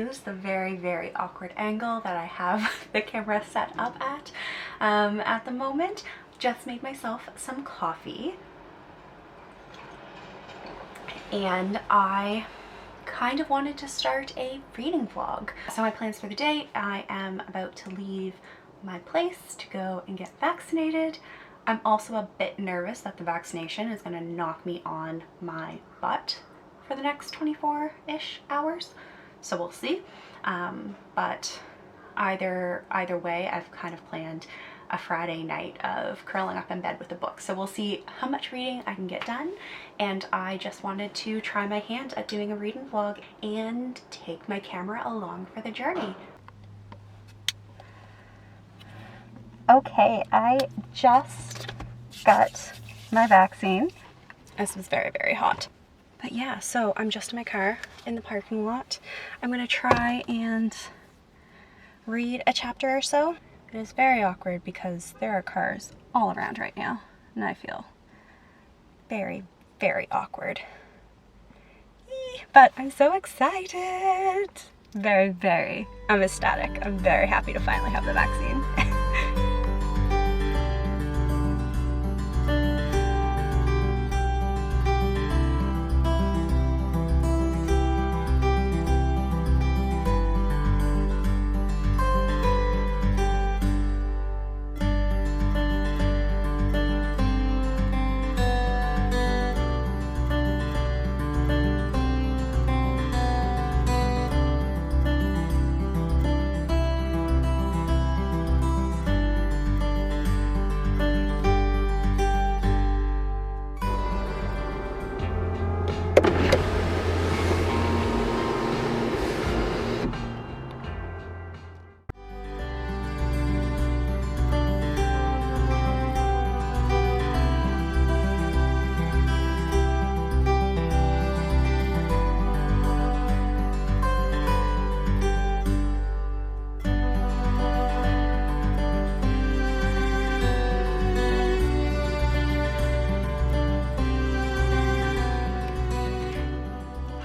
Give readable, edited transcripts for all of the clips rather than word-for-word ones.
excuse the very, very awkward angle that I have the camera set up at the moment. Just made myself some coffee. And I kind of wanted to start a reading vlog. So my plans for the day, I am about to leave my place to go and get vaccinated. I'm also a bit nervous that the vaccination is going to knock me on my butt for the next 24-ish hours. So we'll see. But either way, I've kind of planned a Friday night of curling up in bed with a book. So we'll see how much reading I can get done. And I just wanted to try my hand at doing a reading vlog and take my camera along for the journey. Okay, I just got my vaccine. This was very, very hot. But yeah, so I'm just in my car in the parking lot. I'm gonna try and read a chapter or so. It is very awkward because there are cars all around right now, and I feel very, very awkward. But I'm so excited. Very, very. I'm ecstatic. I'm very happy to finally have the vaccine.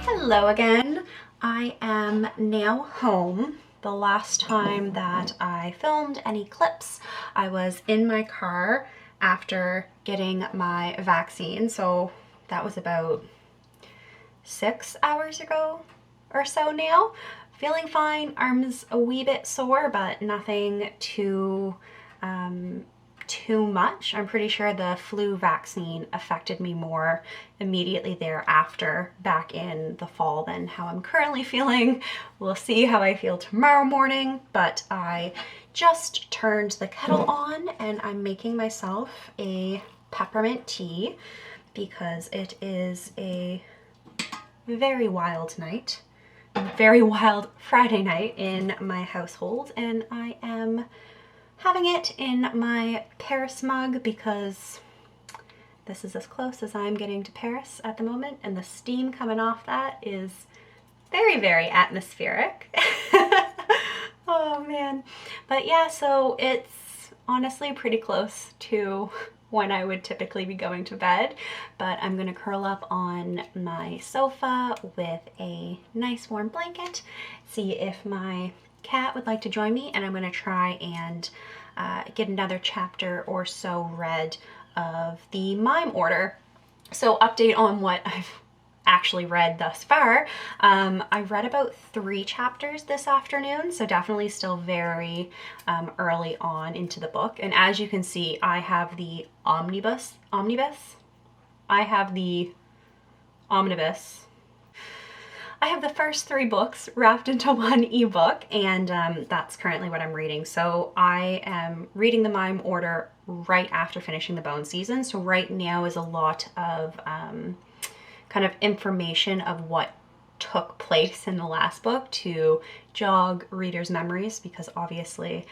Hello again. I am now home. The last time that I filmed any clips, I was in my car after getting my vaccine. So that was about 6 hours ago or so now. Feeling fine, arms a wee bit sore, but nothing too much. I'm pretty sure the flu vaccine affected me more immediately thereafter back in the fall than how I'm currently feeling. We'll see how I feel tomorrow morning, but I just turned the kettle on and I'm making myself a peppermint tea because it is a very wild night, very wild Friday night in my household, and I am having it in my Paris mug because this is as close as I'm getting to Paris at the moment, and the steam coming off that is very, very atmospheric. Oh man. But yeah, so it's honestly pretty close to when I would typically be going to bed, but I'm gonna curl up on my sofa with a nice warm blanket, see if my cat would like to join me, and I'm going to try and get another chapter or so read of the Mime order. So update on what I've actually read thus far. I read about 3 chapters this afternoon, so definitely still very early on into the book. And as you can see, I have the omnibus. I have the first 3 books wrapped into one ebook, and that's currently what I'm reading. So I am reading the Mime order right after finishing the Bone season. So right now is a lot of kind of information of what took place in the last book to jog readers' memories, because obviously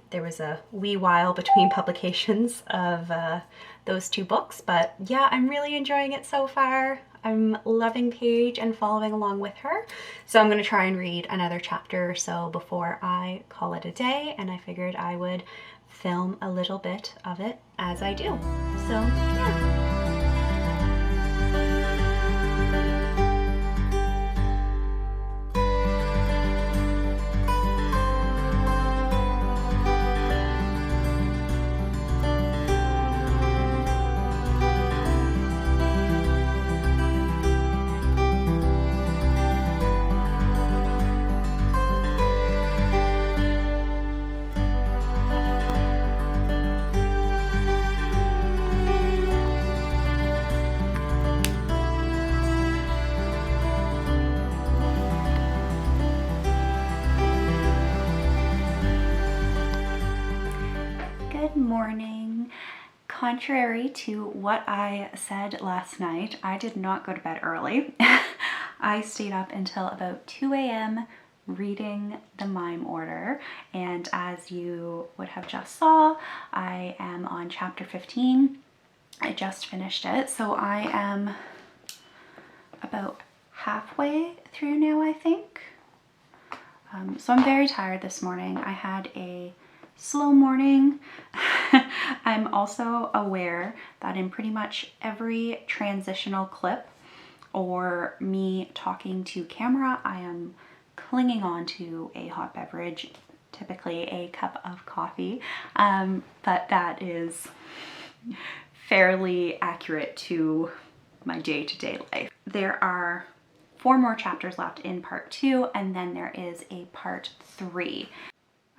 there was a wee while between publications of those 2 books. But yeah, I'm really enjoying it so far. I'm loving Paige and following along with her. So I'm going to try and read another chapter or so before I call it a day, and I figured I would film a little bit of it as I do. So yeah. morning. Contrary to what I said last night, I did not go to bed early. I stayed up until about 2 a.m. reading the Mime order, and as you would have just saw, I am on chapter 15. I just finished it, so I am about halfway through now, I think. So I'm very tired this morning. I had a slow morning. I'm also aware that in pretty much every transitional clip or me talking to camera, I am clinging on to a hot beverage, typically a cup of coffee, but that is fairly accurate to my day-to-day life. There are 4 more chapters left in part 2, and then there is a part 3.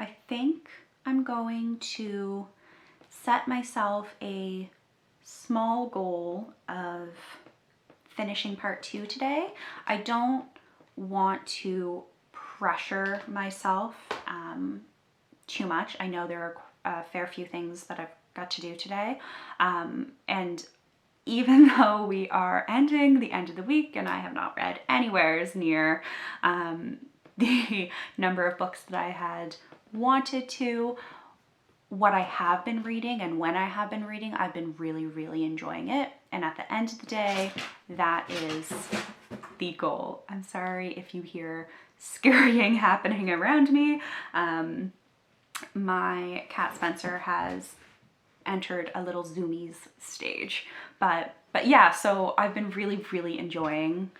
I think I'm going to set myself a small goal of finishing part 2 today. I don't want to pressure myself too much. I know there are a fair few things that I've got to do today, and even though we are ending the end of the week and I have not read anywhere near the number of books that I had wanted to, what I have been reading and when I have been reading, I've been really enjoying it. And at the end of the day, that is the goal. I'm sorry if you hear scurrying happening around me. My cat Spencer has entered a little zoomies stage, but yeah, so I've been really enjoying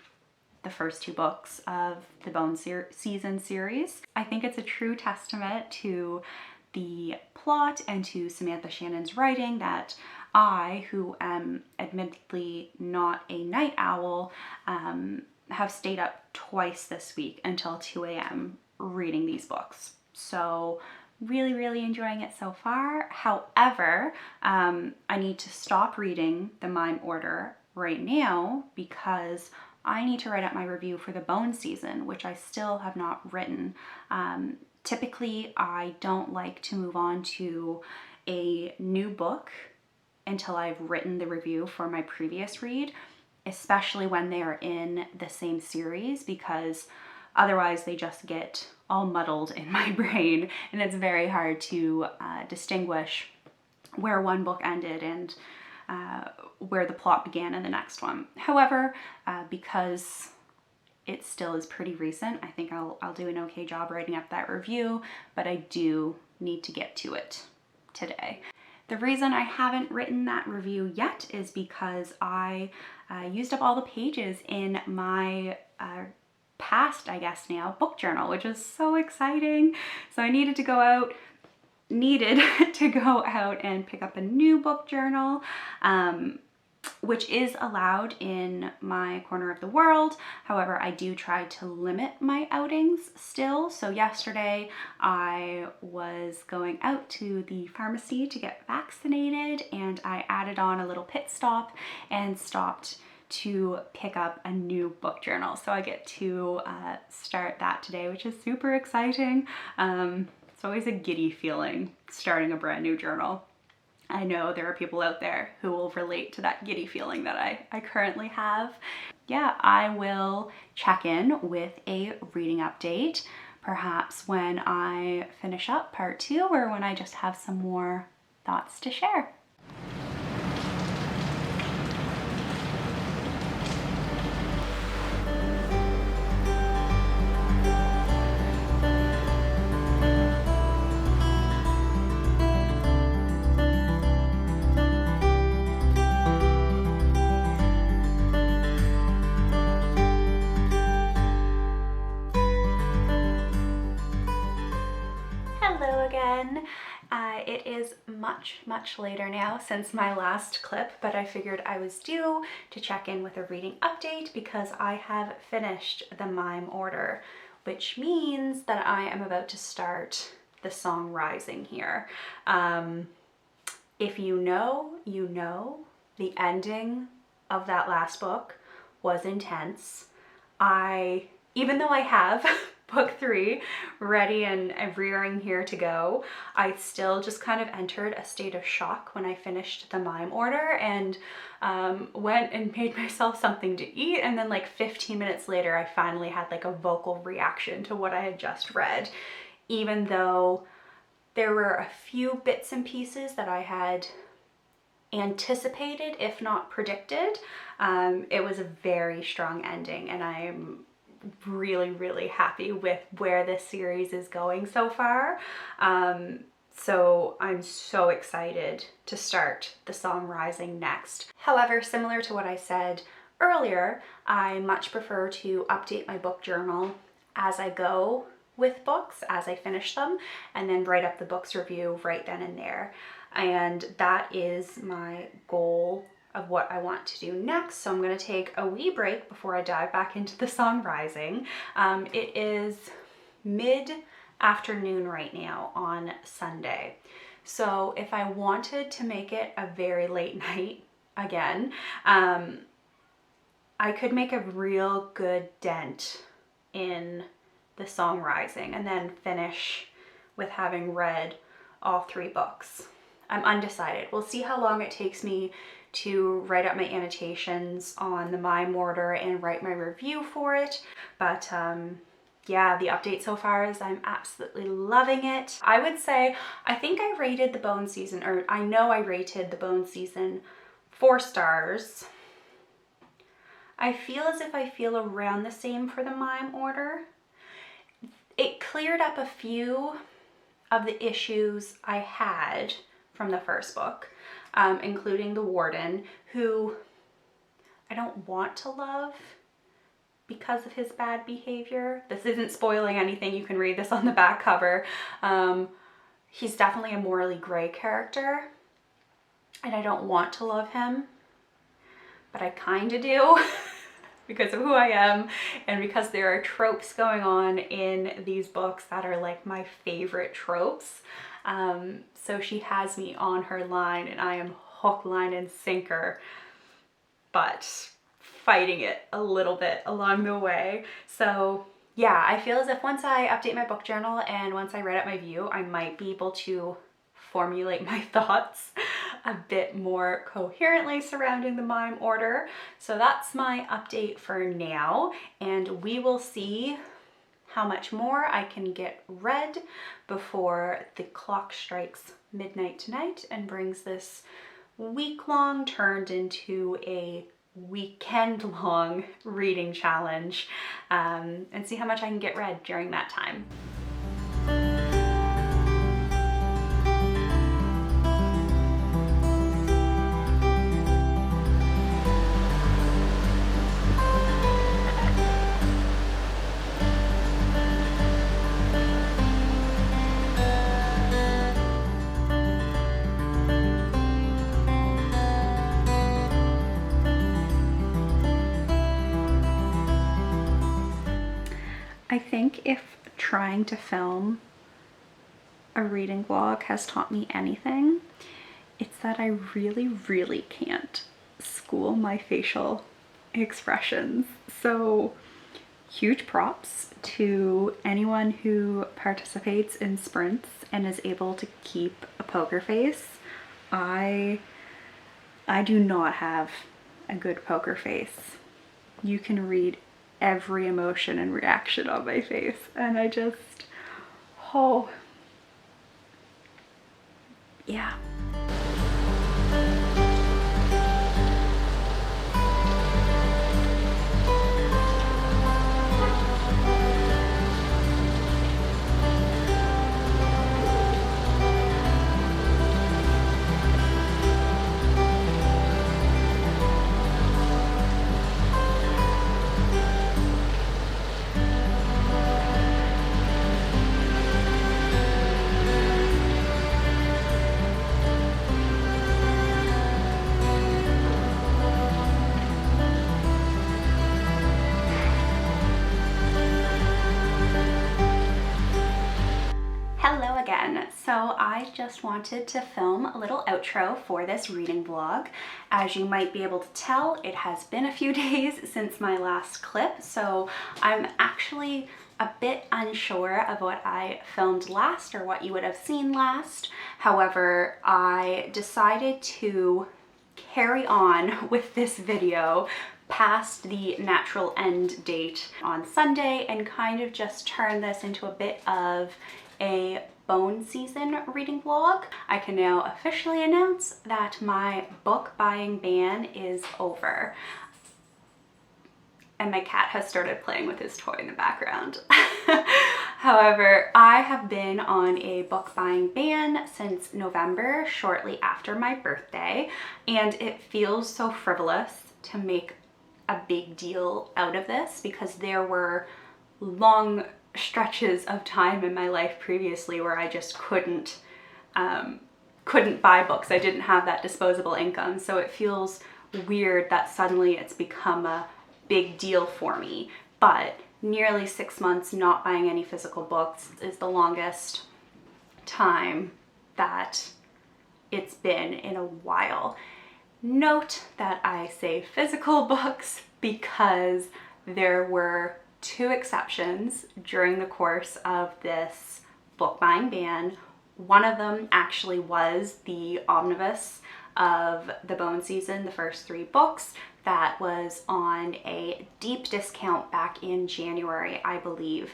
the first 2 books of the Bone Season series. I think it's a true testament to the plot and to Samantha Shannon's writing that I, who am admittedly not a night owl, have stayed up twice this week until 2 a.m. reading these books. So really enjoying it so far. However, I need to stop reading the Mime order right now because I need to write up my review for the Bone Season, which I still have not written. Typically, I don't like to move on to a new book until I've written the review for my previous read, especially when they are in the same series, because otherwise they just get all muddled in my brain and it's very hard to distinguish where one book ended and where the plot began in the next one. However, because it still is pretty recent, I think I'll do an okay job writing up that review, but I do need to get to it today. The reason I haven't written that review yet is because I used up all the pages in my past, I guess now, book journal, which is so exciting. So I needed to go out and pick up a new book journal, which is allowed in my corner of the world. However, I do try to limit my outings still. So yesterday I was going out to the pharmacy to get vaccinated, and I added on a little pit stop and stopped to pick up a new book journal. So I get to start that today, which is super exciting. It's always a giddy feeling starting a brand new journal. I know there are people out there who will relate to that giddy feeling that I currently have. Yeah, I will check in with a reading update, perhaps when I finish up part 2 or when I just have some more thoughts to share. It is much later now since my last clip, but I figured I was due to check in with a reading update because I have finished the Mime order, which means that I am about to start the song Rising here. If you know, you know, the ending of that last book was intense. Even though I have book 3 ready and rearing here to go. I still just kind of entered a state of shock when I finished the Mime order and went and made myself something to eat, and then like 15 minutes later I finally had like a vocal reaction to what I had just read, even though there were a few bits and pieces that I had anticipated, if not predicted. It was a very strong ending, and I'm really, really happy with where this series is going so far. So I'm so excited to start The Song Rising next. However, similar to what I said earlier, I much prefer to update my book journal as I go with books, as I finish them, and then write up the book's review right then and there. And that is my goal of what I want to do next. So I'm going to take a wee break before I dive back into The Song Rising. It is mid-afternoon right now on Sunday. So if I wanted to make it a very late night again, I could make a real good dent in The Song Rising and then finish with having read all 3 books. I'm undecided. We'll see how long it takes me to write up my annotations on the Mime order and write my review for it. But yeah, the update so far is I'm absolutely loving it. I would say, I think I rated the Bone season, or I know I rated the Bone season 4 stars. I feel as if I feel around the same for the Mime order. It cleared up a few of the issues I had from the first book, including the warden, who I don't want to love because of his bad behavior. This isn't spoiling anything. You can read this on the back cover. He's definitely a morally gray character, and I don't want to love him, but I kind of do because of who I am and because there are tropes going on in these books that are like my favorite tropes. So she has me on her line and I am hook, line, and sinker, but fighting it a little bit along the way. So yeah, I feel as if once I update my book journal and once I write up my view, I might be able to formulate my thoughts a bit more coherently surrounding the Mime order. So that's my update for now, and we will see how much more I can get read before the clock strikes midnight tonight and brings this week-long turned into a weekend-long reading challenge, and see how much I can get read during that time. I think if trying to film a reading vlog has taught me anything, it's that I really, really can't school my facial expressions. So huge props to anyone who participates in sprints and is able to keep a poker face. I do not have a good poker face. You can read every emotion and reaction on my face, and I just, oh, yeah. So I just wanted to film a little outro for this reading vlog. As you might be able to tell, it has been a few days since my last clip, so I'm actually a bit unsure of what I filmed last or what you would have seen last. However, I decided to carry on with this video past the natural end date on Sunday and kind of just turn this into a bit of a bone season reading vlog. I can now officially announce that my book buying ban is over. And my cat has started playing with his toy in the background. However, I have been on a book buying ban since November, shortly after my birthday, and it feels so frivolous to make a big deal out of this because there were long stretches of time in my life previously where I just couldn't buy books. I didn't have that disposable income, so it feels weird that suddenly it's become a big deal for me. But nearly 6 months not buying any physical books is the longest time that it's been in a while. Note that I say physical books because there were 2 exceptions during the course of this book buying ban. One of them actually was the omnibus of the Bone Season, the first 3 books, that was on a deep discount back in January, I believe.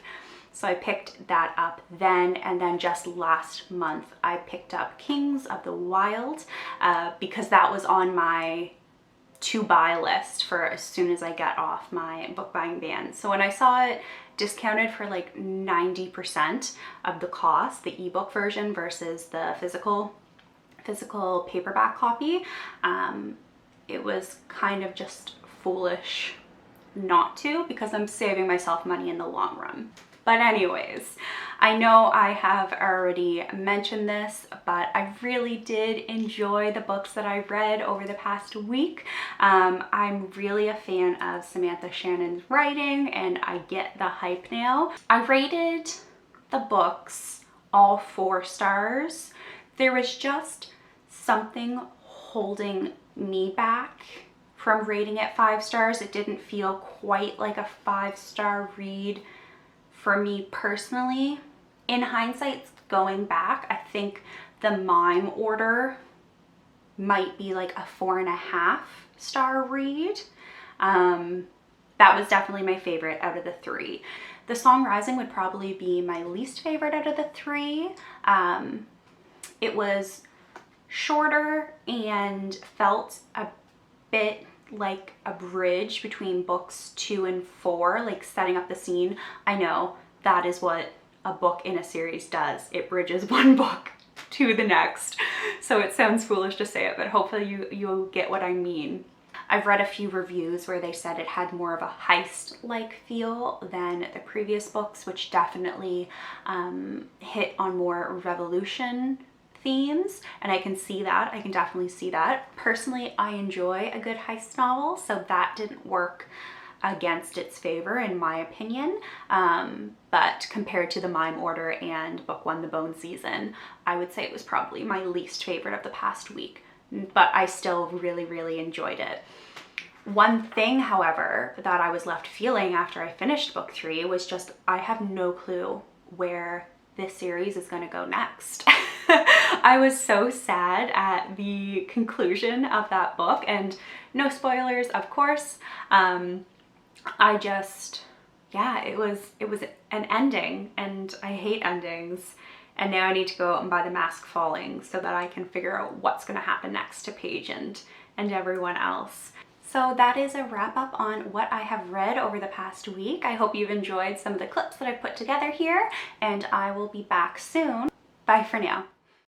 So I picked that up then, and then just last month I picked up Kings of the Wyld because that was on my to buy list for as soon as I get off my book buying ban. So when I saw it discounted for like 90% of the cost, the ebook version versus the physical paperback copy, it was kind of just foolish not to, because I'm saving myself money in the long run. But anyways, I know I have already mentioned this, but I really did enjoy the books that I read over the past week. I'm really a fan of Samantha Shannon's writing, and I get the hype now. I rated the books all 4 stars. There was just something holding me back from rating it 5 stars. It didn't feel quite like a 5-star read for me personally. In hindsight, going back, I think the Mime order might be like a 4.5-star read. That was definitely my favorite out of the 3. The Song Rising would probably be my least favorite out of the 3. It was shorter and felt a bit like a bridge between books 2 and 4, like setting up the scene. I know that is what a book in a series does. It bridges one book to the next. So it sounds foolish to say it, but hopefully you'll get what I mean. I've read a few reviews where they said it had more of a heist-like feel than the previous books, which definitely hit on more revolution themes, and I can see that. I can definitely see that. Personally, I enjoy a good heist novel, so that didn't work against its favor in my opinion. But compared to the Mime order and book 1, the Bone Season, I would say it was probably my least favorite of the past week, but I still really enjoyed it. One thing, however, that I was left feeling after I finished book 3 was just, I have no clue where this series is going to go next. I was so sad at the conclusion of that book, and no spoilers, of course. I just, yeah, it was an ending, and I hate endings. And now I need to go out and buy The Mask Falling so that I can figure out what's going to happen next to Paige and everyone else. So that is a wrap up on what I have read over the past week. I hope you've enjoyed some of the clips that I put together here, and I will be back soon. Bye for now.